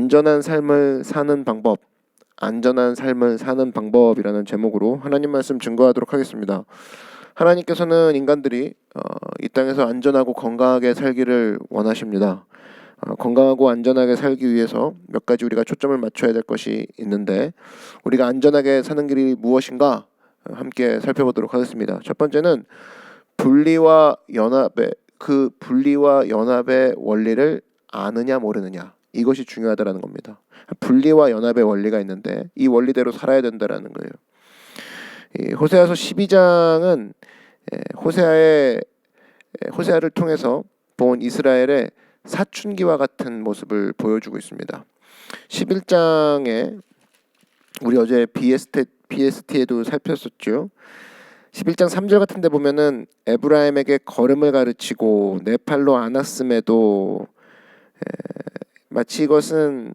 안전한 삶을 사는 방법, 안전한 삶을 사는 방법이라는 제목으로 하나님 말씀 증거하도록 하겠습니다. 하나님께서는 인간들이 이 땅에서 안전하고 건강하게 살기를 원하십니다. 건강하고 안전하게 살기 위해서 몇 가지 우리가 초점을 맞춰야 될 것이 있는데, 우리가 안전하게 사는 길이 무엇인가 함께 살펴보도록 하겠습니다. 첫 번째는 분리와 연합의 원리를 아느냐 모르느냐, 이것이 중요하다라는 겁니다. 분리와 연합의 원리가 있는데 이 원리대로 살아야 된다라는 거예요. 이 호세아서 12장은 호세아를 통해서 본 이스라엘의 사춘기와 같은 모습을 보여주고 있습니다. 11장에 우리 어제 BST에도 살폈었죠. 11장 3절 같은 데 보면은 에브라임에게 걸음을 가르치고 내 팔로 안았음에도 마치 이것은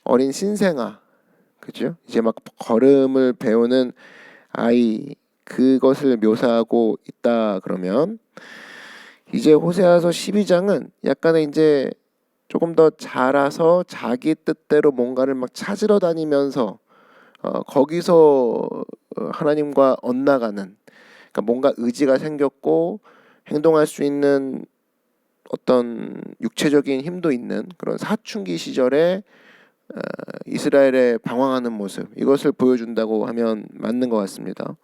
어린 신생아, 그죠? 이제 막 걸음을 배우는 아이, 그것을 묘사하고 있다. 그러면 이제 호세아서 12장은 약간의 이제 조금 더 자라서 자기 뜻대로 뭔가를 막 찾으러 다니면서 거기서 하나님과 엇나가는, 그러니까 뭔가 의지가 생겼고 행동할 수 있는 어떤 육체적인 힘도 있는 그런 사춘기 시절에 이스라엘의 방황하는 모습, 이것을 보여준다고 하면 맞는 것 같습니다.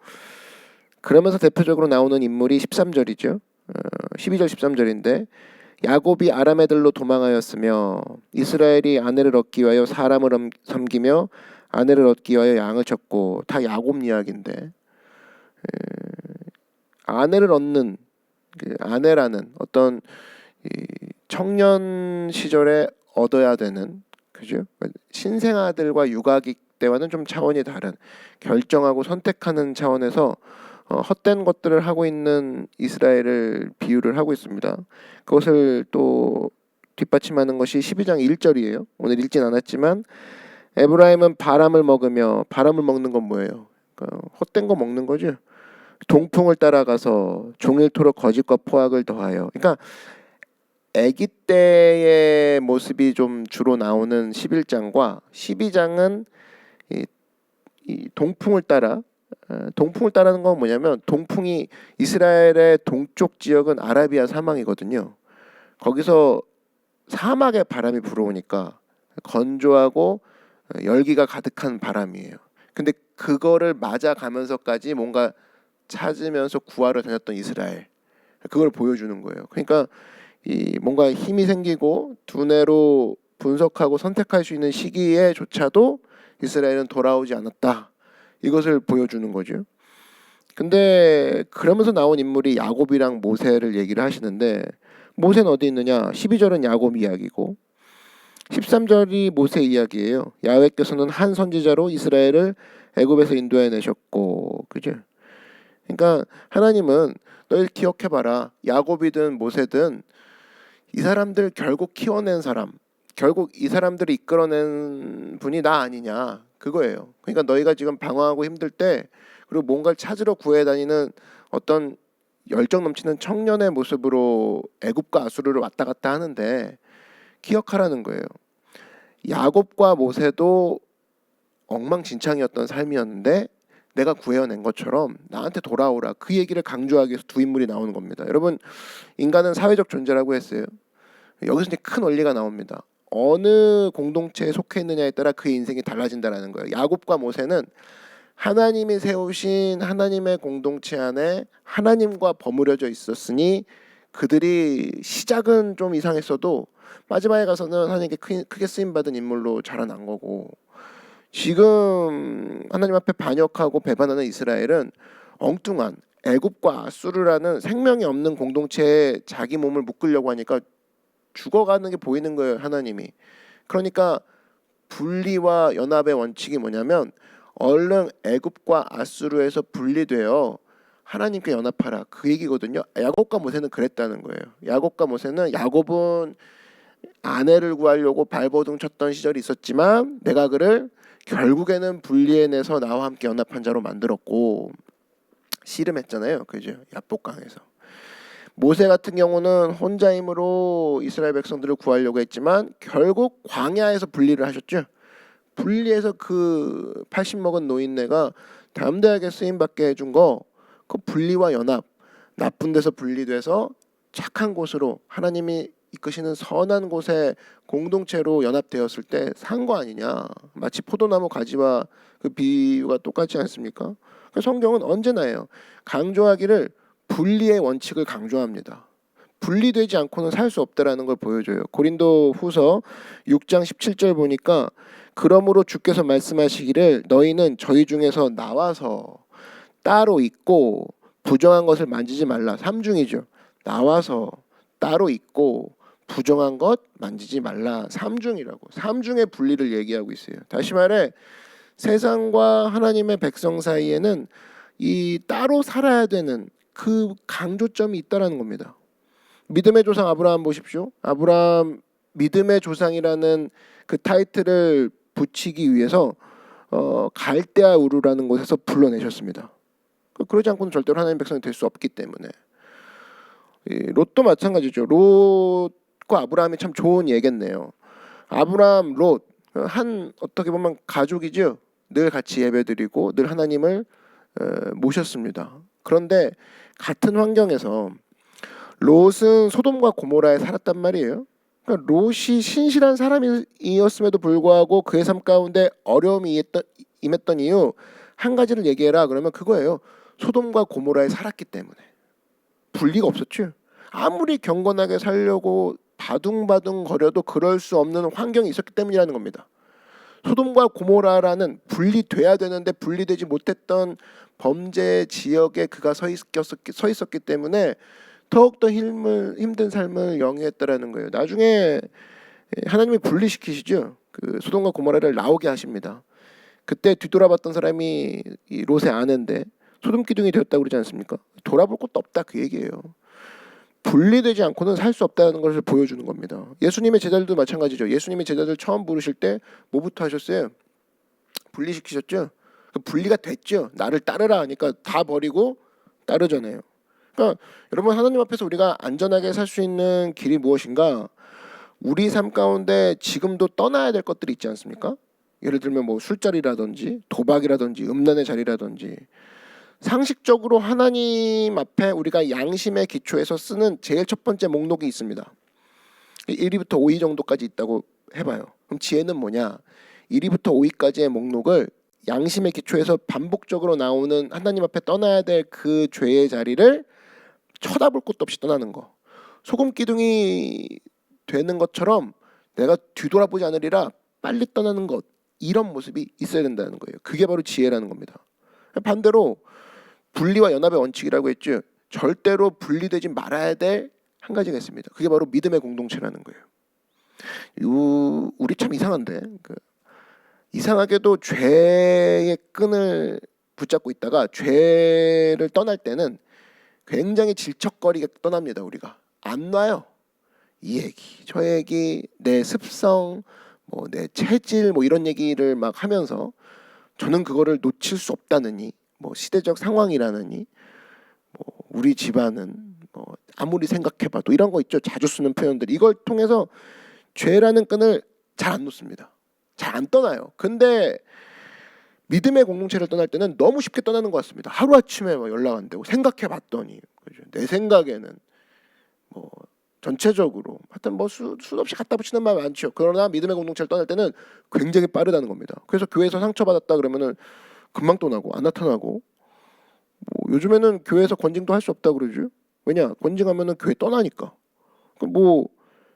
그러면서 대표적으로 나오는 인물이 13절이죠. 12절 13절인데, 야곱이 아람 애들로 도망하였으며 이스라엘이 아내를 얻기 위하여 사람을 섬기며 아내를 얻기 위하여 양을 쳤고, 다 야곱 이야기인데, 아내를 얻는, 아내라는 어떤 청년 시절에 얻어야 되는, 그죠? 신생아들과 육아기 때와는 좀 차원이 다른, 결정하고 선택하는 차원에서 헛된 것들을 하고 있는 이스라엘을 비유를 하고 있습니다. 그것을 또 뒷받침하는 것이 12장 1절이에요. 오늘 읽진 않았지만, 에브라임은 바람을 먹으며, 바람을 먹는 건 뭐예요? 그러니까 헛된 거 먹는 거죠. 동풍을 따라가서 종일토록 거짓과 포악을 더하여. 그러니까 아기 때의 모습이 좀 주로 나오는 11장과 12장은 이 동풍을 따라는 건 뭐냐면, 동풍이 이스라엘의 동쪽 지역은 아라비아 사막이거든요. 거기서 사막에 바람이 불어오니까 건조하고 열기가 가득한 바람이에요. 근데 그거를 맞아가면서까지 뭔가 찾으면서 구하러 다녔던 이스라엘, 그걸 보여주는 거예요. 그러니까 이 뭔가 힘이 생기고 두뇌로 분석하고 선택할 수 있는 시기에조차도 이스라엘은 돌아오지 않았다, 이것을 보여주는 거죠. 근데 그러면서 나온 인물이 야곱이랑 모세를 얘기를 하시는데, 모세는 어디 있느냐? 12절은 야곱 이야기고 13절이 모세 이야기예요. 야훼께서는 한 선지자로 이스라엘을 애굽에서 인도해 내셨고, 그죠? 그러니까 하나님은 너희 기억해봐라, 야곱이든 모세든 이 사람들 결국 키워낸 사람, 결국 이 사람들이 이끌어낸 분이 나 아니냐, 그거예요. 그러니까 너희가 지금 방황하고 힘들 때, 그리고 뭔가를 찾으러 구해 다니는 어떤 열정 넘치는 청년의 모습으로 애굽과 아수르를 왔다 갔다 하는데 기억하라는 거예요. 야곱과 모세도 엉망진창이었던 삶이었는데 내가 구해낸 것처럼 나한테 돌아오라, 그 얘기를 강조하기 위해서 두 인물이 나오는 겁니다. 여러분, 인간은 사회적 존재라고 했어요. 여기서 이제 큰 원리가 나옵니다. 어느 공동체에 속해 있느냐에 따라 그의 인생이 달라진다는 거예요. 야곱과 모세는 하나님이 세우신 하나님의 공동체 안에 하나님과 버무려져 있었으니, 그들이 시작은 좀 이상했어도 마지막에 가서는 하나님께 크게 쓰임받은 인물로 자라난 거고, 지금 하나님 앞에 반역하고 배반하는 이스라엘은 엉뚱한 애굽과 아수르라는 생명이 없는 공동체에 자기 몸을 묶으려고 하니까 죽어가는 게 보이는 거예요, 하나님이. 그러니까 분리와 연합의 원칙이 뭐냐면, 얼른 애굽과 아수르에서 분리되어 하나님께 연합하라, 그 얘기거든요. 야곱과 모세는 그랬다는 거예요. 야곱은 아내를 구하려고 발버둥 쳤던 시절이 있었지만 내가 그를 결국에는 분리해내서 나와 함께 연합한 자로 만들었고, 씨름했잖아요, 그죠? 야복강에서. 모세 같은 경우는 혼자 힘으로 이스라엘 백성들을 구하려고 했지만 결국 광야에서 분리를 하셨죠. 분리해서 그 80 먹은 노인네가 담대하게 쓰임 받게 해준 거, 그 분리와 연합, 나쁜 데서 분리돼서 착한 곳으로 하나님이 이끄시는 선한 곳에 공동체로 연합되었을 때 산 거 아니냐. 마치 포도나무 가지와 그 비유가 똑같지 않습니까? 성경은 언제나요, 강조하기를 분리의 원칙을 강조합니다. 분리되지 않고는 살 수 없다라는 걸 보여줘요. 고린도 후서 6장 17절 보니까 그러므로 주께서 말씀하시기를 너희는 저희 중에서 나와서 따로 있고 부정한 것을 만지지 말라. 삼중이죠. 나와서 따로 있고 부정한 것 만지지 말라. 삼중이라고. 삼중의 분리를 얘기하고 있어요. 다시 말해 세상과 하나님의 백성 사이에는 이 따로 살아야 되는 그 강조점이 있다라는 겁니다. 믿음의 조상 아브라함 보십시오. 아브라함 믿음의 조상이라는 그 타이틀을 붙이기 위해서 갈대아 우르라는 곳에서 불러내셨습니다. 그러지 않고는 절대로 하나님의 백성이 될 수 없기 때문에. 롯도 마찬가지죠. 롯과 아브라함이 참 좋은 예겠네요. 아브라함, 롯, 어떻게 보면 가족이죠. 늘 같이 예배드리고 늘 하나님을 모셨습니다. 그런데 같은 환경에서 롯은 소돔과 고모라에 살았단 말이에요. 그러니까 롯이 신실한 사람이었음에도 불구하고 그의 삶 가운데 어려움이 임했던 이유 한 가지를 얘기해라. 그러면 그거예요. 소돔과 고모라에 살았기 때문에. 분리가 없었죠. 아무리 경건하게 살려고 바둥바둥 거려도 그럴 수 없는 환경이 있었기 때문이라는 겁니다. 소돔과 고모라라는 분리돼야 되는데 분리되지 못했던 범죄 지역에 그가 서 있었기 때문에 더욱더 힘든 삶을 영위했다라는 거예요. 나중에 하나님이 분리시키시죠. 그 소돔과 고모라를 나오게 하십니다. 그때 뒤돌아봤던 사람이 이 롯의 아내인데 소돔 기둥이 되었다고 그러지 않습니까? 돌아볼 것도 없다 그 얘기예요. 분리되지 않고는 살 수 없다는 것을 보여주는 겁니다. 예수님의 제자들도 마찬가지죠. 예수님의 제자들 처음 부르실 때 뭐부터 하셨어요? 분리시키셨죠. 분리가 됐죠. 나를 따르라 하니까 다 버리고 따르잖아요. 그러니까 여러분 하나님 앞에서 우리가 안전하게 살 수 있는 길이 무엇인가? 우리 삶 가운데 지금도 떠나야 될 것들이 있지 않습니까? 예를 들면 뭐 술자리라든지 도박이라든지 음란의 자리라든지 상식적으로 하나님 앞에 우리가 양심의 기초에서 쓰는 제일 첫 번째 목록이 있습니다. 1위부터 5위 정도까지 있다고 해봐요. 그럼 지혜는 뭐냐? 1위부터 5위까지의 목록을 양심의 기초에서 반복적으로 나오는 하나님 앞에 떠나야 될 그 죄의 자리를 쳐다볼 것도 없이 떠나는 거. 소금 기둥이 되는 것처럼 내가 뒤돌아보지 않으리라 빨리 떠나는 것. 이런 모습이 있어야 된다는 거예요. 그게 바로 지혜라는 겁니다. 반대로 분리와 연합의 원칙이라고 했죠. 절대로 분리되지 말아야 될 한 가지가 있습니다. 그게 바로 믿음의 공동체라는 거예요. 우리 참 이상한데 이상하게도 죄의 끈을 붙잡고 있다가 죄를 떠날 때는 굉장히 질척거리게 떠납니다. 우리가 안 놔요. 이 얘기 저 얘기 내 습성 뭐 내 체질 뭐 이런 얘기를 막 하면서 저는 그거를 놓칠 수 없다느니 뭐 시대적 상황이라느니 뭐 우리 집안은 뭐 아무리 생각해봐도 이런 거 있죠. 자주 쓰는 표현들. 이걸 통해서 죄라는 끈을 잘 안 놓습니다. 잘 안 떠나요. 근데 믿음의 공동체를 떠날 때는 너무 쉽게 떠나는 것 같습니다. 하루아침에 막 연락 안 되고 생각해봤더니 그죠? 내 생각에는 뭐 전체적으로 하여튼 뭐 수없이 갖다 붙이는 말 많죠. 그러나 믿음의 공동체를 떠날 때는 굉장히 빠르다는 겁니다. 그래서 교회에서 상처받았다 그러면은 금방 떠나고 안 나타나고 뭐 요즘에는 교회에서 권징도 할 수 없다 그러죠. 왜냐? 권징하면은 교회 떠나니까. 뭐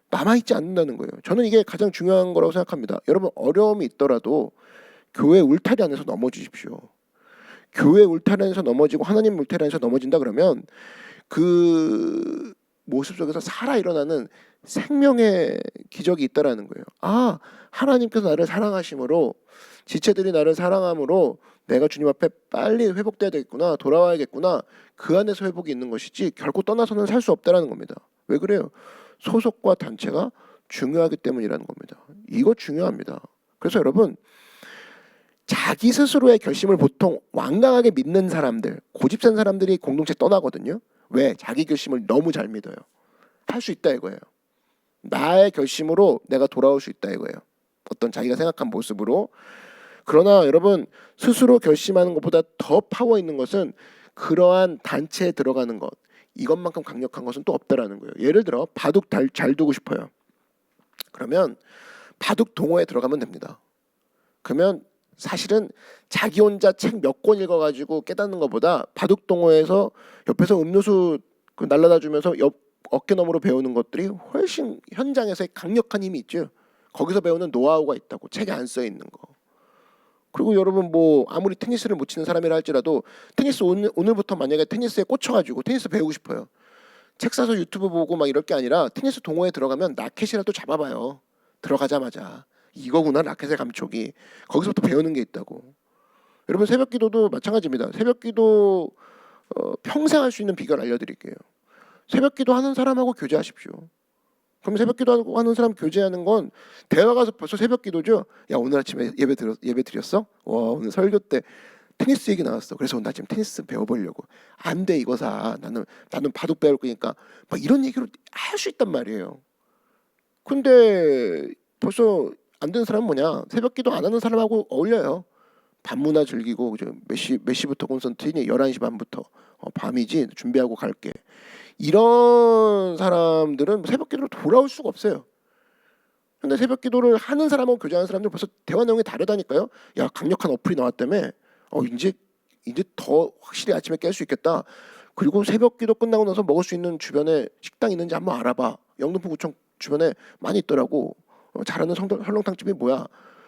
남아있지 않는다는 거예요. 저는 이게 가장 중요한 거라고 생각합니다. 여러분 어려움이 있더라도 교회 울타리 안에서 넘어지십시오. 교회 울타리 안에서 넘어지고 하나님 울타리 안에서 넘어진다 그러면 그 모습 속에서 살아 일어나는 생명의 기적이 있다라는 거예요. 아, 하나님께서 나를 사랑하심으로 지체들이 나를 사랑함으로 내가 주님 앞에 빨리 회복돼야 되겠구나, 돌아와야겠구나. 그 안에서 회복이 있는 것이지 결코 떠나서는 살 수 없다라는 겁니다. 왜 그래요? 소속과 단체가 중요하기 때문이라는 겁니다. 이거 중요합니다. 그래서 여러분 자기 스스로의 결심을 보통 완강하게 믿는 사람들, 고집센 사람들이 공동체 떠나거든요. 왜? 자기 결심을 너무 잘 믿어요. 할 수 있다 이거예요. 나의 결심으로 내가 돌아올 수 있다 이거예요. 어떤 자기가 생각한 모습으로. 그러나 여러분, 스스로 결심하는 것보다 더 파워 있는 것은 그러한 단체에 들어가는 것, 이것만큼 강력한 것은 또 없다라는 거예요. 예를 들어 바둑 잘 두고 싶어요. 그러면 바둑 동호회에 들어가면 됩니다. 그러면 사실은 자기 혼자 책 몇 권 읽어가지고 깨닫는 것보다 바둑 동호회에서 옆에서 음료수 날라다 주면서 옆 어깨너머로 배우는 것들이 훨씬 현장에서의 강력한 힘이 있죠. 거기서 배우는 노하우가 있다고, 책에 안 써 있는 거. 그리고 여러분 뭐 아무리 테니스를 못 치는 사람이라 할지라도 테니스 오늘부터 만약에 테니스에 꽂혀가지고 테니스 배우고 싶어요. 책 사서 유튜브 보고 막 이럴 게 아니라 테니스 동호회에 들어가면 라켓이라도 잡아봐요. 들어가자마자 이거구나 라켓의 감촉이. 거기서부터 배우는 게 있다고. 여러분 새벽기도도 마찬가지입니다. 새벽기도 평생 할 수 있는 비결 알려드릴게요. 새벽기도 하는 사람하고 교제하십시오. 그럼 새벽기도 하는 사람 교제하는 건 대화 가서 벌써 새벽기도죠. 야 오늘 아침에 예배 드렸어? 와 오늘 설교 때 테니스 얘기 나왔어. 그래서 나 지금 테니스 배워보려고. 안 돼 이거 사. 나는 바둑 배울 거니까. 막 이런 얘기를 할 수 있단 말이에요. 근데 벌써 안 되는 사람은 뭐냐? 새벽기도 안 하는 사람하고 어울려요. 밤문화 즐기고 몇 시부터 콘서트니? 11시 반부터. 밤이지 준비하고 갈게. 이런 사람들은 새벽기도로 돌아올 수가 없어요. 근데 새벽기도를 하는 사람하고 교제하는 사람들 벌써 대화 내용이 다르다니까요. 야 강력한 어플이 나왔다며. 이제 더 확실히 아침에 깰 수 있겠다. 그리고 새벽기도 끝나고 나서 먹을 수 있는 주변에 식당 있는지 한번 알아봐. 영등포구청 주변에 많이 있더라고. 잘하는 설렁탕집이 뭐야.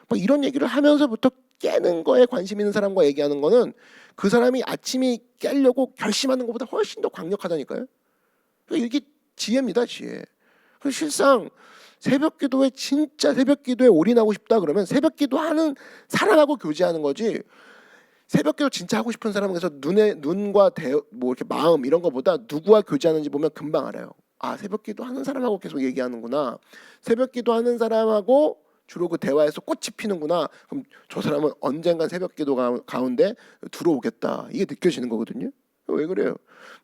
뭐 이런 얘기를 하면서부터 깨는 거에 관심 있는 사람과 얘기하는 거는 그 사람이 아침이 깨려고 결심하는 것보다 훨씬 더 강력하다니까요. 이게 지혜입니다, 지혜. 실상 새벽기도에 진짜 새벽기도에 올인하고 싶다 그러면 새벽기도하는 사람하고 교제하는 거지. 새벽기도 진짜 하고 싶은 사람은 그래서 눈과 뭐 이렇게 마음 이런 거보다 누구와 교제하는지 보면 금방 알아요. 아 새벽기도 하는 사람하고 계속 얘기하는구나. 새벽기도 하는 사람하고 주로 그 대화에서 꽃이 피는구나. 그럼 저 사람은 언젠간 새벽기도 가운데 들어오겠다. 이게 느껴지는 거거든요. 왜 그래요?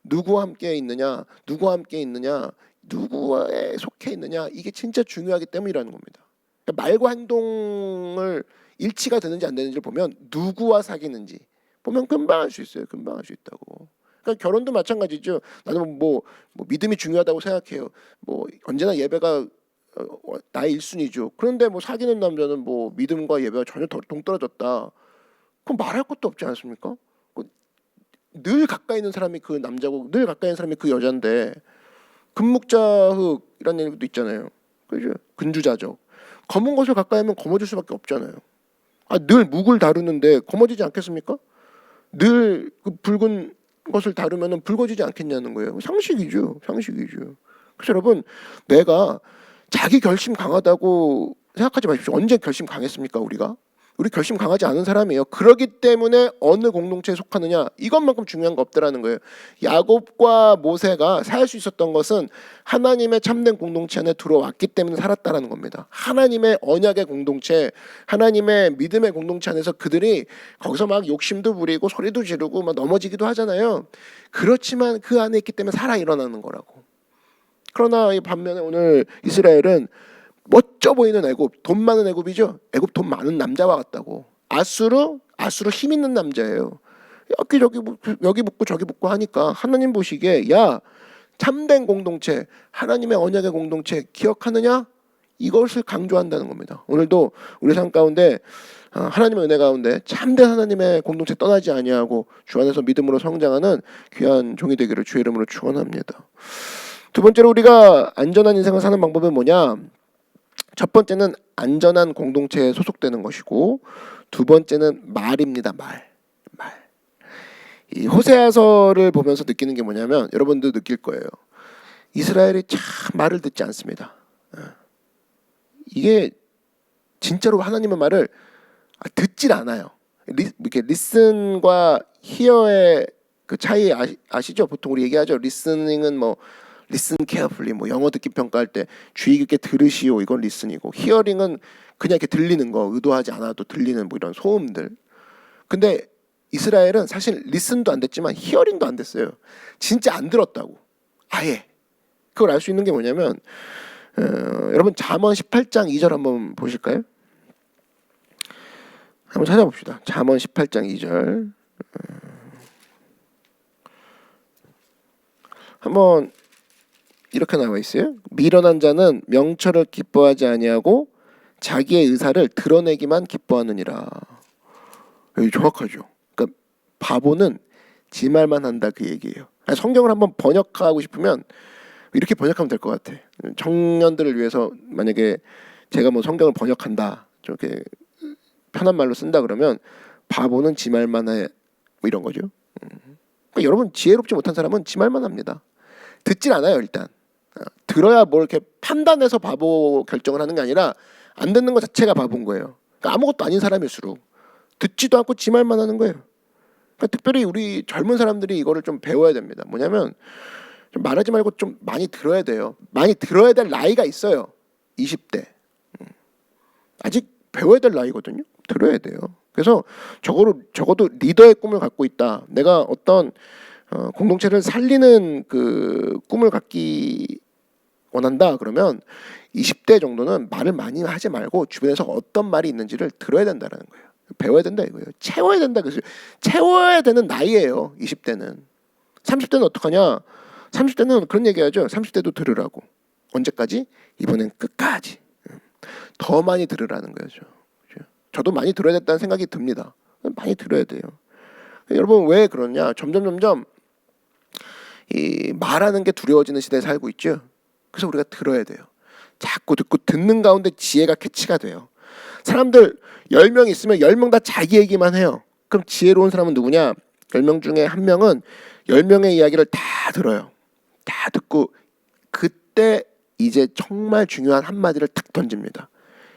누구와 함께 있느냐, 누구와 함께 있느냐, 누구에 속해 있느냐, 이게 진짜 중요하기 때문이라는 겁니다. 그러니까 말과 행동을 일치가 되는지 안 되는지를 보면 누구와 사귀는지 보면 금방 알 수 있어요. 금방 알 수 있다고. 그러니까 결혼도 마찬가지죠. 나는 뭐 믿음이 중요하다고 생각해요. 뭐 언제나 예배가 나의 1순위죠. 그런데 뭐 사귀는 남자는 뭐 믿음과 예배가 전혀 동떨어졌다. 그럼 말할 것도 없지 않습니까? 늘 가까이 있는 사람이 그 남자고 늘 가까이 있는 사람이 그 여잔데 금묵자흑이라는 얘기도 있잖아요. 그죠? 근주자적. 검은 것을 가까이 하면 검어질 수밖에 없잖아요. 늘 묵을 다루는데 검어지지 않겠습니까? 늘 그 붉은 것을 다루면 붉어지지 않겠냐는 거예요. 상식이죠. 상식이죠. 그래서 여러분 내가 자기 결심 강하다고 생각하지 마십시오. 언제 결심 강했습니까 우리가? 우리 결심 강하지 않은 사람이에요. 그러기 때문에 어느 공동체에 속하느냐 이것만큼 중요한 거 없더라는 거예요. 야곱과 모세가 살 수 있었던 것은 하나님의 참된 공동체 안에 들어왔기 때문에 살았다라는 겁니다. 하나님의 언약의 공동체, 하나님의 믿음의 공동체 안에서 그들이 거기서 막 욕심도 부리고 소리도 지르고 막 넘어지기도 하잖아요. 그렇지만 그 안에 있기 때문에 살아 일어나는 거라고. 그러나 이 반면에 오늘 이스라엘은 멋져 보이는 애굽, 돈 많은 애굽이죠. 애굽 돈 많은 남자와 같다고. 아수르 힘 있는 남자예요. 여기 붙고 저기 붙고 하니까 하나님 보시기에 야 참된 공동체, 하나님의 언약의 공동체 기억하느냐? 이것을 강조한다는 겁니다. 오늘도 우리 삶 가운데 하나님의 은혜 가운데 참된 하나님의 공동체 떠나지 아니하고 주 안에서 믿음으로 성장하는 귀한 종이 되기를 주의 이름으로 축원합니다. 두 번째로 우리가 안전한 인생을 사는 방법은 뭐냐? 첫 번째는 안전한 공동체에 소속되는 것이고 두 번째는 말입니다. 말. 이 호세아서를 보면서 느끼는 게 뭐냐면 여러분도 느낄 거예요. 이스라엘이 참 말을 듣지 않습니다. 이게 진짜로 하나님의 말을 듣질 않아요. 이렇게 리슨과 히어의 그 차이 아시죠? 보통 우리 얘기하죠. 리스닝은 뭐 listen carefully 뭐 영어 듣기 평가할 때 주의 깊게 들으시오 이건 리슨이고 히어링은 그냥 이렇게 들리는 거 의도하지 않아도 들리는 뭐 이런 소음들. 근데 이스라엘은 사실 리슨도 안 됐지만 히어링도 안 됐어요. 진짜 안 들었다고. 아예. 그걸 알 수 있는 게 뭐냐면 여러분 잠언 18장 2절 한번 보실까요? 한번 찾아봅시다. 잠언 18장 2절. 한번 이렇게 나와 있어요. 미련한 자는 명철을 기뻐하지 아니하고 자기의 의사를 드러내기만 기뻐하느니라. 여기 정확하죠. 그러니까 바보는 지 말만 한다 그 얘기예요. 성경을 한번 번역하고 싶으면 이렇게 번역하면 될 것 같아. 청년들을 위해서 만약에 제가 뭐 성경을 번역한다, 이렇게 편한 말로 쓴다 그러면 바보는 지 말만 해, 뭐 이런 거죠. 그러니까 여러분 지혜롭지 못한 사람은 지 말만 합니다. 듣질 않아요 일단. 들어야 뭘 이렇게 판단해서 바보 결정을 하는 게 아니라 안 듣는 것 자체가 바본 거예요. 그러니까 아무것도 아닌 사람일수록 듣지도 않고 지 말만 하는 거예요. 그러니까 특별히 우리 젊은 사람들이 이거를 좀 배워야 됩니다. 뭐냐면 좀 말하지 말고 좀 많이 들어야 돼요. 많이 들어야 될 나이가 있어요. 20대. 아직 배워야 될 나이거든요. 들어야 돼요. 그래서 적어도 리더의 꿈을 갖고 있다. 내가 어떤 공동체를 살리는 그 꿈을 갖기 원한다. 그러면 20대 정도는 말을 많이 하지 말고 주변에서 어떤 말이 있는지를 들어야 된다는 거예요. 배워야 된다 이거예요. 채워야 된다. 그래서 채워야 되는 나이예요. 20대는. 30대는 어떡하냐? 30대는 그런 얘기하죠. 30대도 들으라고. 언제까지? 이번엔 끝까지. 더 많이 들으라는 거죠. 저도 많이 들어야 됐다는 생각이 듭니다. 많이 들어야 돼요. 여러분 왜 그러냐? 점점 이 말하는 게 두려워지는 시대에 살고 있죠. 그래서 우리가 들어야 돼요. 자꾸 듣고 듣는 가운데 지혜가 캐치가 돼요. 사람들 10명 있으면 10명 다 자기 얘기만 해요. 그럼 지혜로운 사람은 누구냐? 10명 중에 한 명은 10명의 이야기를 다 들어요. 다 듣고 그때 이제 정말 중요한 한마디를 탁 던집니다.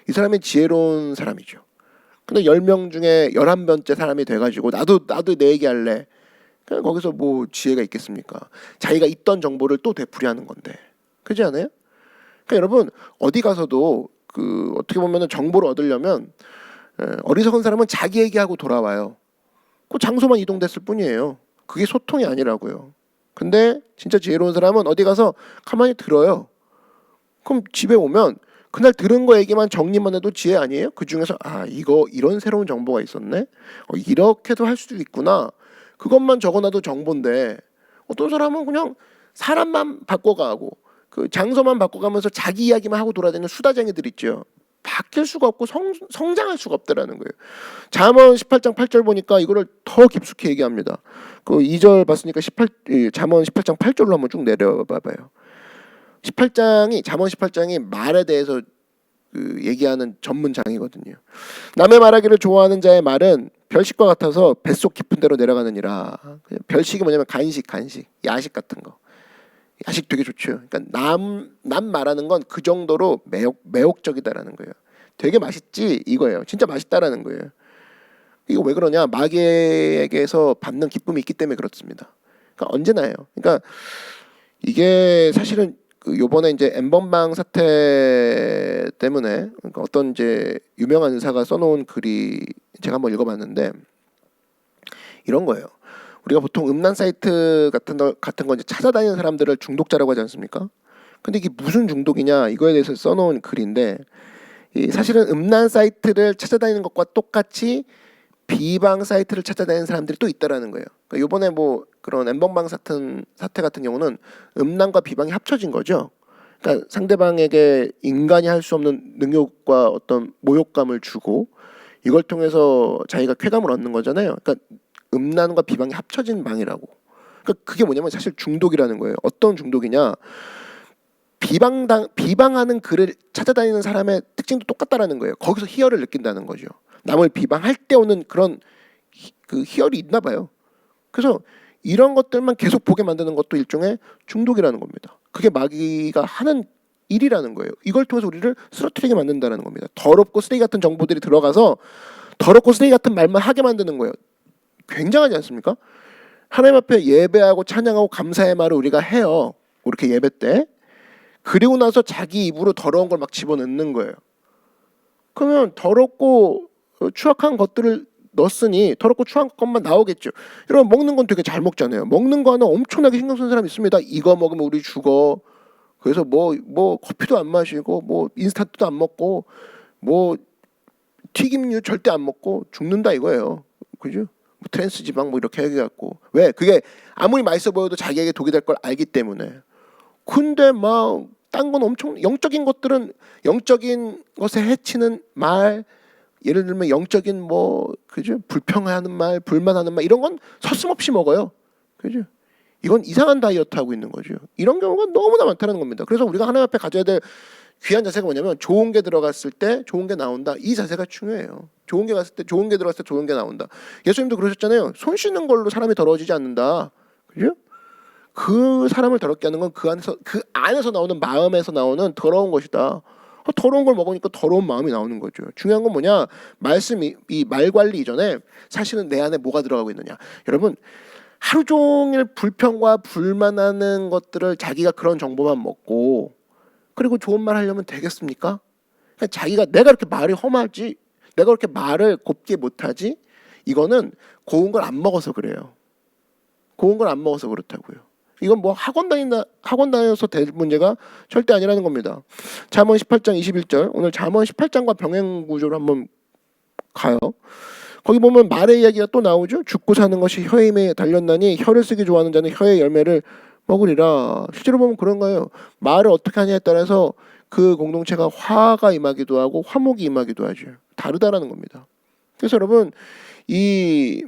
이 사람이 지혜로운 사람이죠. 근데 10명 중에 11번째 사람이 돼가지고 나도 내 얘기할래. 그냥 거기서 뭐 지혜가 있겠습니까? 자기가 있던 정보를 또 되풀이하는 건데. 그렇지 않아요? 그러니까 여러분 어디 가서도 그 어떻게 보면은 정보를 얻으려면 어리석은 사람은 자기 얘기하고 돌아와요. 그 장소만 이동됐을 뿐이에요. 그게 소통이 아니라고요. 근데 진짜 지혜로운 사람은 어디 가서 가만히 들어요. 그럼 집에 오면 그날 들은 거 얘기만 정리만 해도 지혜 아니에요? 그 중에서 이거 이런 새로운 정보가 있었네. 이렇게도 할 수도 있구나. 그것만 적어놔도 정보인데 어떤 사람은 그냥 사람만 바꿔가고 그 장소만 바꿔가면서 자기 이야기만 하고 돌아다니는 수다쟁이들 있죠. 바뀔 수가 없고 성장할 수가 없다라는 거예요. 잠언 18장 8절 보니까 이거를 더 깊숙이 얘기합니다. 그 2절 봤으니까 잠언 18장 8절로 한번 쭉 내려봐 봐요. 잠언 18장이 말에 대해서 그 얘기하는 전문장이거든요. 남의 말하기를 좋아하는 자의 말은 별식과 같아서 뱃속 깊은 데로 내려가느니라. 별식이 뭐냐면 간식, 야식 같은 거. 야식 되게 좋죠. 그러니까 남 말하는 건 그 정도로 매혹적이다라는 거예요. 되게 맛있지 이거예요. 진짜 맛있다라는 거예요. 이거 왜 그러냐? 마귀에게서 받는 기쁨이 있기 때문에 그렇습니다. 그러니까 언제나요. 그러니까 이게 사실은 요번에 이제 엠번방 사태 때문에 그러니까 어떤 이제 유명한 의사가 써놓은 글이 제가 한번 읽어봤는데 이런 거예요. 우리가 보통 음란 사이트 같은 거 이제 찾아다니는 사람들을 중독자라고 하지 않습니까? 근데 이게 무슨 중독이냐 이거에 대해서 써놓은 글인데 사실은 음란 사이트를 찾아다니는 것과 똑같이 비방 사이트를 찾아다니는 사람들이 또 있다라는 거예요. 그러니까 이번에 뭐 그런 엠번방 사태 같은 경우는 음란과 비방이 합쳐진 거죠. 그러니까 상대방에게 인간이 할 수 없는 능욕과 어떤 모욕감을 주고 이걸 통해서 자기가 쾌감을 얻는 거잖아요. 그러니까 음란과 비방이 합쳐진 방이라고. 그러니까 그게 뭐냐면 사실 중독이라는 거예요. 어떤 중독이냐? 비방하는 글을 찾아다니는 사람의 특징도 똑같다라는 거예요. 거기서 희열을 느낀다는 거죠. 남을 비방할 때 오는 그런 그 희열이 있나 봐요. 그래서 이런 것들만 계속 보게 만드는 것도 일종의 중독이라는 겁니다. 그게 마귀가 하는 일이라는 거예요. 이걸 통해서 우리를 쓰러뜨리게 만든다는 겁니다. 더럽고 쓰레기 같은 정보들이 들어가서 더럽고 쓰레기 같은 말만 하게 만드는 거예요. 굉장하지 않습니까? 하나님 앞에 예배하고 찬양하고 감사의 말을 우리가 해요. 이렇게 예배 때. 그리고 나서 자기 입으로 더러운 걸 막 집어넣는 거예요. 그러면 더럽고 추악한 것들을 넣었으니 더럽고 추한 것만 나오겠죠. 여러분 먹는 건 되게 잘 먹잖아요. 먹는 거 하나 엄청나게 신경 쓰는 사람 있습니다. 이거 먹으면 우리 죽어. 그래서 뭐 커피도 안 마시고 뭐 인스턴트도 안 먹고 뭐 튀김류 절대 안 먹고 죽는다 이거예요. 그죠? 뭐 트랜스 지방 뭐 이렇게 해갖고 왜 그게 아무리 맛있어 보여도 자기에게 독이 될 걸 알기 때문에. 근데 막 딴 건 엄청 영적인 것들은 영적인 것에 해치는 말, 예를 들면 영적인 뭐 그죠? 불평하는 말, 불만하는 말 이런 건 서슴없이 먹어요. 그죠? 이건 이상한 다이어트 하고 있는 거죠. 이런 경우가 너무나 많다는 겁니다. 그래서 우리가 하나님 앞에 가져야 될 귀한 자세가 뭐냐면 좋은 게 들어갔을 때 좋은 게 나온다. 이 자세가 중요해요. 좋은 게 갔을 때 좋은 게 들어갔을 때 좋은 게 나온다. 예수님도 그러셨잖아요. 손 씻는 걸로 사람이 더러워지지 않는다. 그죠? 그 사람을 더럽게 하는 건 그 안에서 나오는 마음에서 나오는 더러운 것이다. 더러운 걸 먹으니까 더러운 마음이 나오는 거죠. 중요한 건 뭐냐? 말씀이 이 말 관리 이전에 사실은 내 안에 뭐가 들어가고 있느냐. 여러분 하루 종일 불평과 불만하는 것들을 자기가 그런 정보만 먹고 그리고 좋은 말 하려면 되겠습니까? 그냥 자기가 내가 이렇게 말이 험하지, 내가 그렇게 말을 곱게 못하지, 이거는 고운 걸 안 먹어서 그래요. 고운 걸 안 먹어서 그렇다고요. 이건 뭐 학원 다녀서 될 문제가 절대 아니라는 겁니다. 잠언 18장 21절 오늘 잠언 18장과 병행 구조로 한번 가요. 거기 보면 말의 이야기가 또 나오죠. 죽고 사는 것이 혀의 힘에 달렸나니 혀를 쓰기 좋아하는 자는 혀의 열매를 먹으리라. 실제로 보면 그런 거예요. 말을 어떻게 하냐에 따라서 그 공동체가 화가 임하기도 하고 화목이 임하기도 하죠. 다르다라는 겁니다. 그래서 여러분 이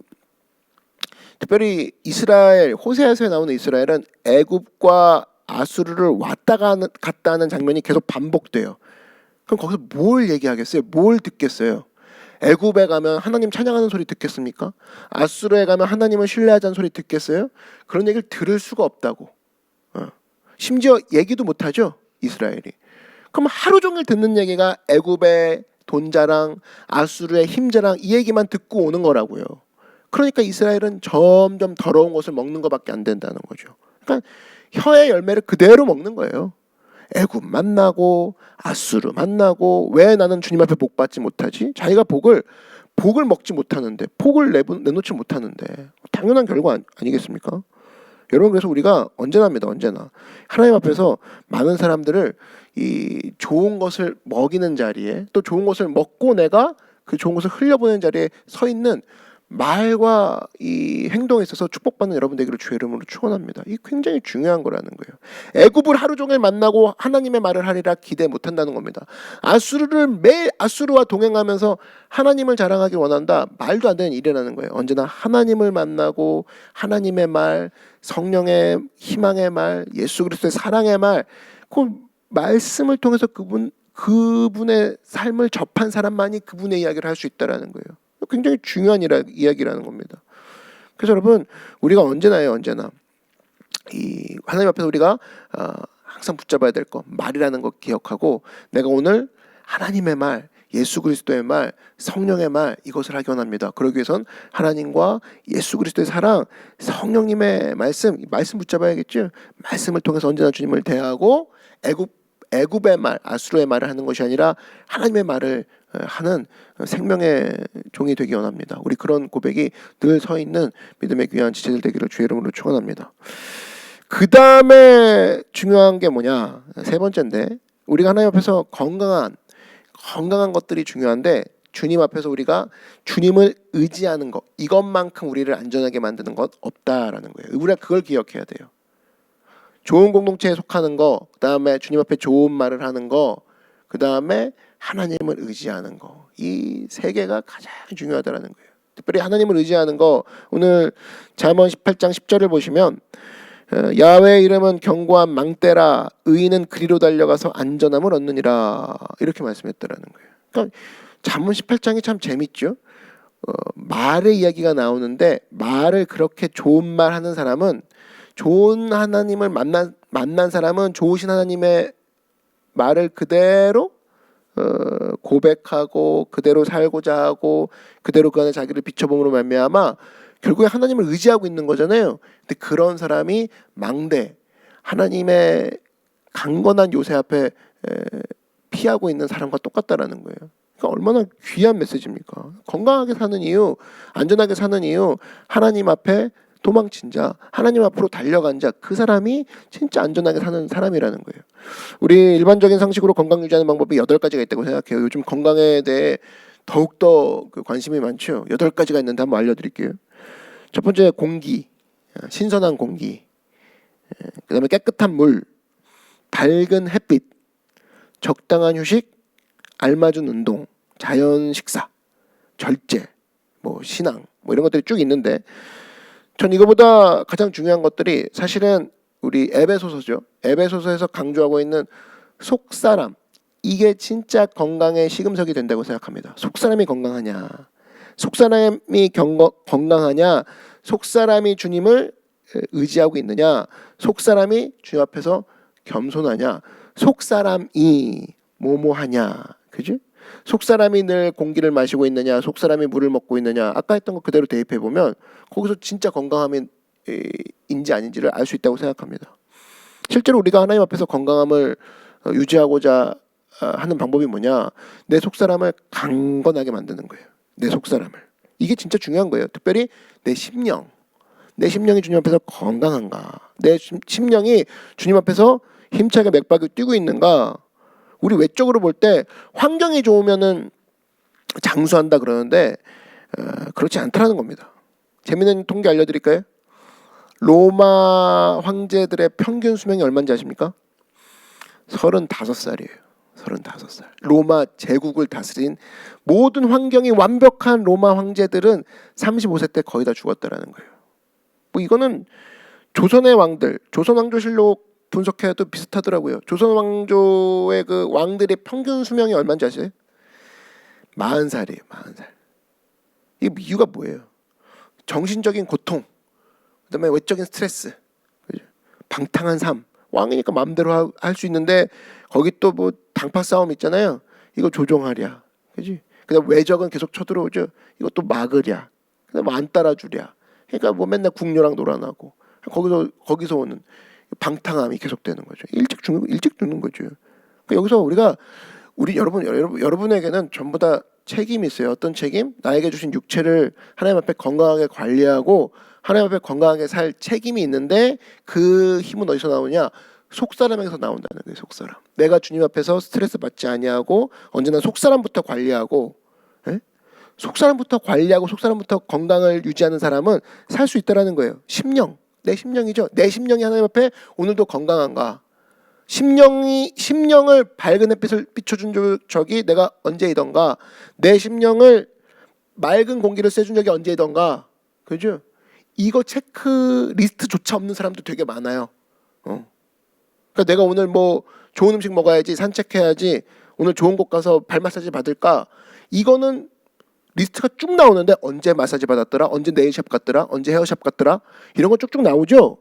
특별히 이스라엘 호세아서에 나오는 이스라엘은 애굽과 아수르를 왔다 갔다 하는 장면이 계속 반복돼요. 그럼 거기서 뭘 얘기하겠어요? 뭘 듣겠어요? 애굽에 가면 하나님 찬양하는 소리 듣겠습니까? 아수르에 가면 하나님을 신뢰하자는 소리 듣겠어요? 그런 얘기를 들을 수가 없다고. 심지어 얘기도 못하죠 이스라엘이. 그럼 하루 종일 듣는 얘기가 애굽의 돈자랑 아수르의 힘자랑 이 얘기만 듣고 오는 거라고요. 그러니까 이스라엘은 점점 더러운 것을 먹는 것밖에 안 된다는 거죠. 그러니까 혀의 열매를 그대로 먹는 거예요. 애굽 만나고 아수르 만나고 왜 나는 주님 앞에 복 받지 못하지? 자기가 복을 먹지 못하는데 복을 내놓지 못하는데 당연한 결과 아니겠습니까? 여러분 그래서 우리가 언제나 합니다. 언제나 하나님 앞에서 많은 사람들을 이 좋은 것을 먹이는 자리에 또 좋은 것을 먹고 내가 그 좋은 것을 흘려보내는 자리에 서 있는 말과 이 행동에 있어서 축복받는 여러분 되기를 주의 이름으로 축원합니다. 이 굉장히 중요한 거라는 거예요. 애굽을 하루 종일 만나고 하나님의 말을 하리라 기대 못한다는 겁니다. 아수르를 매일 아수르와 동행하면서 하나님을 자랑하기 원한다. 말도 안 되는 일이라는 거예요. 언제나 하나님을 만나고 하나님의 말, 성령의 희망의 말, 예수 그리스도의 사랑의 말, 그 말씀을 통해서 그분의 삶을 접한 사람만이 그분의 이야기를 할 수 있다라는 거예요. 굉장히 중요한 이야기라는 겁니다. 그래서 여러분 우리가 언제나 이 하나님 앞에서 우리가 항상 붙잡아야 될 거 말이라는 거 기억하고 내가 오늘 하나님의 말, 예수 그리스도의 말, 성령의 말 이것을 하기 원합니다. 그러기 위해선 하나님과 예수 그리스도의 사랑, 성령님의 말씀 붙잡아야겠죠. 말씀을 통해서 언제나 주님을 대하고 애굽의 말, 아수르의 말을 하는 것이 아니라 하나님의 말을 하는 생명의 종이 되기 원합니다. 우리 그런 고백이 늘 서 있는 믿음의 귀한 지체들 되기를 주의 이름으로 축원합니다. 그 다음에 중요한 게 뭐냐? 세 번째인데 우리가 하나님 앞에서 건강한 것들이 중요한데 주님 앞에서 우리가 주님을 의지하는 것 이것만큼 우리를 안전하게 만드는 것 없다라는 거예요. 우리가 그걸 기억해야 돼요. 좋은 공동체에 속하는 거, 그 다음에 주님 앞에 좋은 말을 하는 거, 그 다음에 하나님을 의지하는 거. 이 세 개가 가장 중요하다는 거예요. 특별히 하나님을 의지하는 거 오늘 잠언 18장 10절을 보시면 야훼의 이름은 견고한 망대라 의인은 그리로 달려가서 안전함을 얻느니라 이렇게 말씀했다라는 거예요. 그러니까 잠언 18장이 참 재밌죠. 말의 이야기가 나오는데 말을 그렇게 좋은 말 하는 사람은 좋은 하나님을 만난 사람은 좋으신 하나님의 말을 그대로 고백하고 그대로 살고자 하고 그대로 그 안에 자기를 비춰봄으로 말미암아 결국에 하나님을 의지하고 있는 거잖아요. 근데 그런 사람이 망대 하나님의 강건한 요새 앞에 피하고 있는 사람과 똑같다라는 거예요. 그러니까 얼마나 귀한 메시지입니까? 건강하게 사는 이유, 안전하게 사는 이유, 하나님 앞에 도망친 자, 하나님 앞으로 달려간 자, 그 사람이 진짜 안전하게 사는 사람이라는 거예요. 우리 일반적인 상식으로 건강 유지하는 방법이 8가지가 있다고 생각해요. 요즘 건강에 대해 더욱더 그 관심이 많죠. 8가지가 있는데 한번 알려드릴게요. 첫 번째, 공기, 신선한 공기, 그 다음에 깨끗한 물, 밝은 햇빛, 적당한 휴식, 알맞은 운동, 자연 식사, 절제, 뭐 신앙, 뭐 이런 것들이 쭉 있는데, 전 이거보다 가장 중요한 것들이 사실은 우리 에베소서죠. 에베소서에서 강조하고 있는 속사람, 이게 진짜 건강의 시금석이 된다고 생각합니다. 속사람이 건강하냐, 속사람이 건강하냐, 속사람이 주님을 의지하고 있느냐, 속사람이 주님 앞에서 겸손하냐, 속사람이 뭐뭐하냐, 그지? 속사람이 늘 공기를 마시고 있느냐, 속사람이 물을 먹고 있느냐, 아까 했던 거 그대로 대입해 보면 거기서 진짜 건강함인지 아닌지를 알 수 있다고 생각합니다. 실제로 우리가 하나님 앞에서 건강함을 유지하고자 하는 방법이 뭐냐, 내 속사람을 강건하게 만드는 거예요. 내 속사람을. 이게 진짜 중요한 거예요. 특별히 내 심령, 내 심령이 주님 앞에서 건강한가, 내 심령이 주님 앞에서 힘차게 맥박이 뛰고 있는가. 우리 외적으로 볼 때 환경이 좋으면은 장수한다 그러는데 그렇지 않다라는 겁니다. 재미있는 통계 알려드릴까요? 로마 황제들의 평균 수명이 얼마인지 아십니까? 35살이에요. 35살. 로마 제국을 다스린 모든 환경이 완벽한 로마 황제들은 35세 때 거의 다 죽었다라는 거예요. 뭐 이거는 조선의 왕들, 조선 왕조실록 분석해도 비슷하더라고요. 조선 왕조의 그 왕들의 평균 수명이 얼마인지 아세요? 40살이에요. 40살. 이게 이유가 뭐예요? 정신적인 고통, 그다음에 외적인 스트레스, 방탕한 삶. 왕이니까 마음대로 할 수 있는데 거기 또 뭐 당파 싸움 있잖아요. 이거 조종하랴, 그지? 그다음 외적은 계속 쳐들어오죠. 이것도 막으랴, 그다음 안 따라주랴. 그러니까 뭐 맨날 궁녀랑 놀아나고 거기서 오는 방탕함이 계속되는 거죠. 일찍 죽는 거죠. 그러니까 여기서 우리 여러분에게는 전부 다 책임이 있어요. 어떤 책임? 나에게 주신 육체를 하나님 앞에 건강하게 관리하고 하나님 앞에 건강하게 살 책임이 있는데 그 힘은 어디서 나오냐? 속사람에서 나온다는 거예요. 속사람. 내가 주님 앞에서 스트레스 받지 아니하고 언제나 속사람부터 관리하고, 속사람부터 관리하고 속사람부터 건강을 유지하는 사람은 살 수 있다라는 거예요. 심령, 내 심령이죠. 내 심령이 하나님 앞에 오늘도 건강한가? 심령을 밝은 햇빛을 비춰준 적이 내가 언제이던가? 내 심령을 맑은 공기를 쐬준 적이 언제이던가? 그죠? 이거 체크리스트조차 없는 사람도 되게 많아요. 그러니까 내가 오늘 뭐 좋은 음식 먹어야지, 산책해야지, 오늘 좋은 곳 가서 발 마사지 받을까? 이거는 리스트가 쭉 나오는데 언제 마사지 받았더라? 언제 네일샵 갔더라? 언제 헤어샵 갔더라? 이런 거 쭉쭉 나오죠.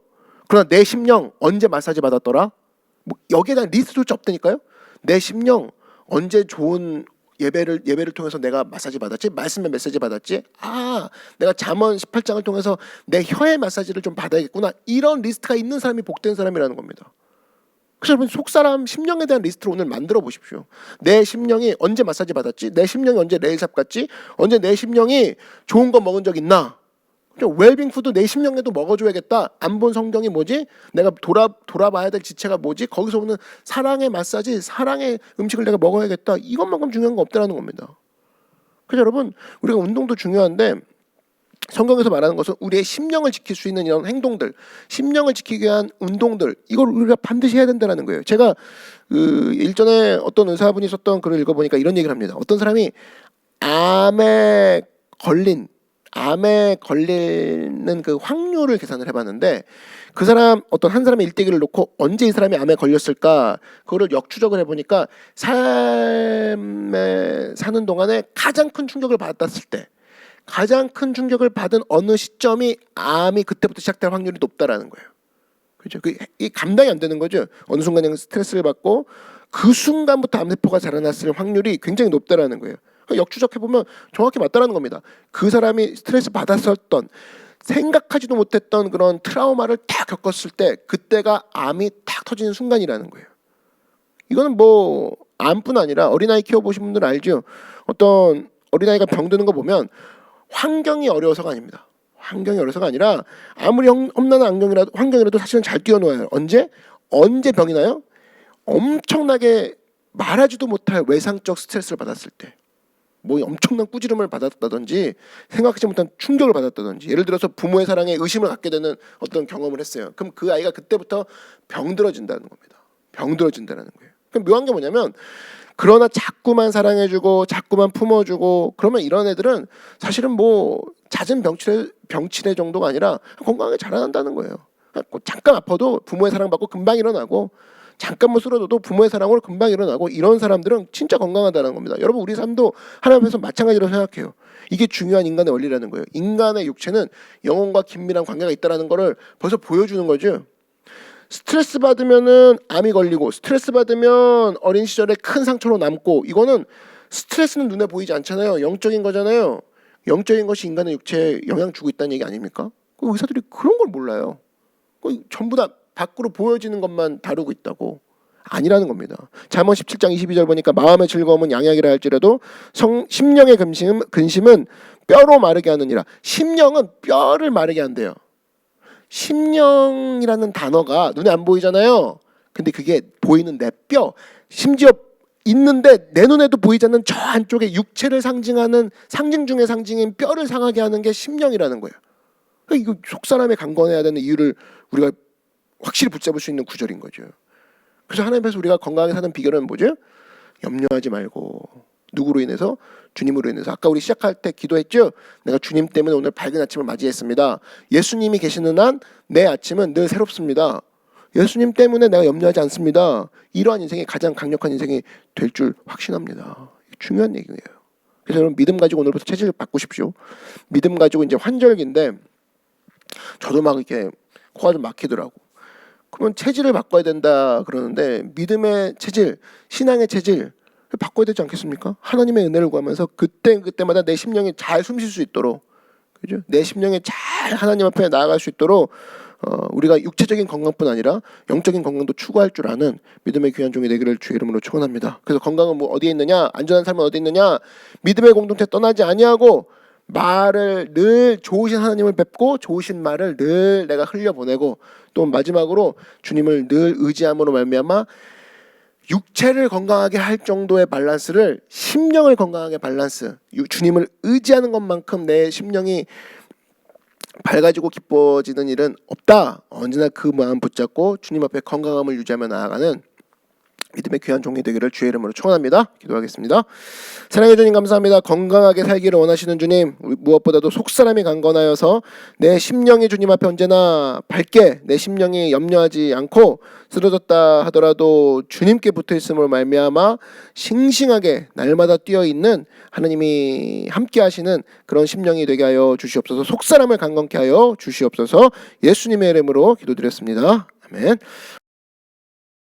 그러나 내 심령 언제 마사지 받았더라? 뭐 여기에 대한 리스트조차 없다니까요. 내 심령 언제 좋은 예배를 통해서 내가 마사지 받았지? 말씀의 메시지 받았지? 내가 잠언 18장을 통해서 내 혀의 마사지를 좀 받아야겠구나. 이런 리스트가 있는 사람이 복된 사람이라는 겁니다. 그래서 여러분 속사람 심령에 대한 리스트를 오늘 만들어 보십시오. 내 심령이 언제 마사지 받았지? 내 심령이 언제 네일샵 갔지? 언제 내 심령이 좋은 거 먹은 적 있나? 웰빙 푸드 내 심령에도 먹어줘야겠다. 안 본 성경이 뭐지? 내가 돌아봐야 될 지체가 뭐지? 거기서 오는 사랑의 마사지, 사랑의 음식을 내가 먹어야겠다. 이것만큼 중요한 거 없다라는 겁니다. 그래서 여러분 우리가 운동도 중요한데 성경에서 말하는 것은 우리의 심령을 지킬 수 있는 이런 행동들, 심령을 지키기 위한 운동들, 이걸 우리가 반드시 해야 된다는 거예요. 제가 일전에 어떤 의사분이 썼던 글을 읽어보니까 이런 얘기를 합니다. 어떤 사람이 암에 걸리는 그 확률을 계산을 해봤는데 그 사람 어떤 한 사람의 일대기를 놓고 언제 이 사람이 암에 걸렸을까 그거를 역추적을 해보니까 삶에 사는 동안에 가장 큰 충격을 받았을 때 가장 큰 충격을 받은 어느 시점이 암이 그때부터 시작될 확률이 높다라는 거예요. 그렇죠? 이 감당이 안 되는 거죠. 어느 순간 스트레스를 받고 그 순간부터 암세포가 자라났을 확률이 굉장히 높다라는 거예요. 역추적해 보면 정확히 맞다라는 겁니다. 그 사람이 스트레스 받았었던 생각하지도 못했던 그런 트라우마를 딱 겪었을 때 그때가 암이 딱 터지는 순간이라는 거예요. 이거는 뭐 암뿐 아니라 어린아이 키워보신 분들은 알죠. 어떤 어린아이가 병드는 거 보면 환경이 어려워서가 아닙니다. 환경이 어려서가 아니라 아무리 험난한 환경이라도 사실은 잘 뛰어놓아요. 언제 병이 나요? 엄청나게 말하지도 못할 외상적 스트레스를 받았을 때, 뭐 엄청난 꾸지름을 받았다든지 생각하지 못한 충격을 받았다든지, 예를 들어서 부모의 사랑에 의심을 갖게 되는 어떤 경험을 했어요. 그럼 그 아이가 그때부터 병들어진다는 겁니다. 병들어진다는 거예요. 그럼 묘한 게 뭐냐면, 그러나 자꾸만 사랑해주고 자꾸만 품어주고 그러면 이런 애들은 사실은 뭐 잦은 병치레 정도가 아니라 건강하게 자라난다는 거예요. 잠깐 아파도 부모의 사랑받고 금방 일어나고, 잠깐 뭐 쓰러져도 부모의 사랑으로 금방 일어나고, 이런 사람들은 진짜 건강하다는 겁니다. 여러분, 우리 삶도 하나님 앞에서 마찬가지로 생각해요. 이게 중요한 인간의 원리라는 거예요. 인간의 육체는 영혼과 긴밀한 관계가 있다는 거를 벌써 보여주는 거죠. 스트레스 받으면은 암이 걸리고, 스트레스 받으면 어린 시절에 큰 상처로 남고, 이거는 스트레스는 눈에 보이지 않잖아요. 영적인 거잖아요. 영적인 것이 인간의 육체에 영향 주고 있다는 얘기 아닙니까? 의사들이 그런 걸 몰라요. 전부 다 밖으로 보여지는 것만 다루고 있다고. 아니라는 겁니다. 잠언 17장 22절 보니까 마음의 즐거움은 양약이라 할지라도 심령의 근심은 뼈로 마르게 하느니라. 심령은 뼈를 마르게 한대요. 심령이라는 단어가 눈에 안 보이잖아요. 근데 그게 보이는 내 뼈, 심지어 있는데 내 눈에도 보이지 않는 저 안쪽에 육체를 상징하는 상징 중의 상징인 뼈를 상하게 하는 게 심령이라는 거예요. 이거 속사람에 강건해야 되는 이유를 우리가 확실히 붙잡을 수 있는 구절인 거죠. 그래서 하나님 앞에서 우리가 건강하게 사는 비결은 뭐죠? 염려하지 말고, 누구로 인해서? 주님으로 인해서. 아까 우리 시작할 때 기도했죠? 내가 주님 때문에 오늘 밝은 아침을 맞이했습니다. 예수님이 계시는 한 내 아침은 늘 새롭습니다. 예수님 때문에 내가 염려하지 않습니다. 이러한 인생이 가장 강력한 인생이 될 줄 확신합니다. 중요한 얘기예요. 그래서 여러분, 믿음 가지고 오늘부터 체질을 바꾸십시오. 믿음 가지고 이제 환절기인데 저도 막 이렇게 코가 좀 막히더라고. 그러면 체질을 바꿔야 된다 그러는데, 믿음의 체질, 신앙의 체질 바꿔야 되지 않겠습니까? 하나님의 은혜를 구하면서 그때마다 내 심령이 잘 숨 쉴 수 있도록, 그죠? 내 심령이 잘 하나님 앞에 나아갈 수 있도록 우리가 육체적인 건강뿐 아니라 영적인 건강도 추구할 줄 아는 믿음의 귀한 종이 되기를 주의 이름으로 축원합니다. 그래서 건강은 뭐 어디에 있느냐? 안전한 삶은 어디에 있느냐? 믿음의 공동체 떠나지 아니하고 말을 늘 좋으신 하나님을 뵙고 좋으신 말을 늘 내가 흘려보내고, 또 마지막으로 주님을 늘 의지함으로 말미암아 육체를 건강하게 할 정도의 밸런스를 심령을 건강하게 밸런스, 주님을 의지하는 것만큼 내 심령이 밝아지고 기뻐지는 일은 없다. 언제나 그 마음 붙잡고 주님 앞에 건강함을 유지하며 나아가는 믿음의 귀한 종이 되기를 주의 이름으로 축원합니다. 기도하겠습니다. 사랑해 주님 감사합니다. 건강하게 살기를 원하시는 주님, 무엇보다도 속사람이 강건하여서 내 심령이 주님 앞에 언제나 밝게, 내 심령이 염려하지 않고 쓰러졌다 하더라도 주님께 붙어있음으로 말미암아 싱싱하게 날마다 뛰어있는 하나님이 함께 하시는 그런 심령이 되게 하여 주시옵소서. 속사람을 강건케 하여 주시옵소서. 예수님의 이름으로 기도드렸습니다. 아멘.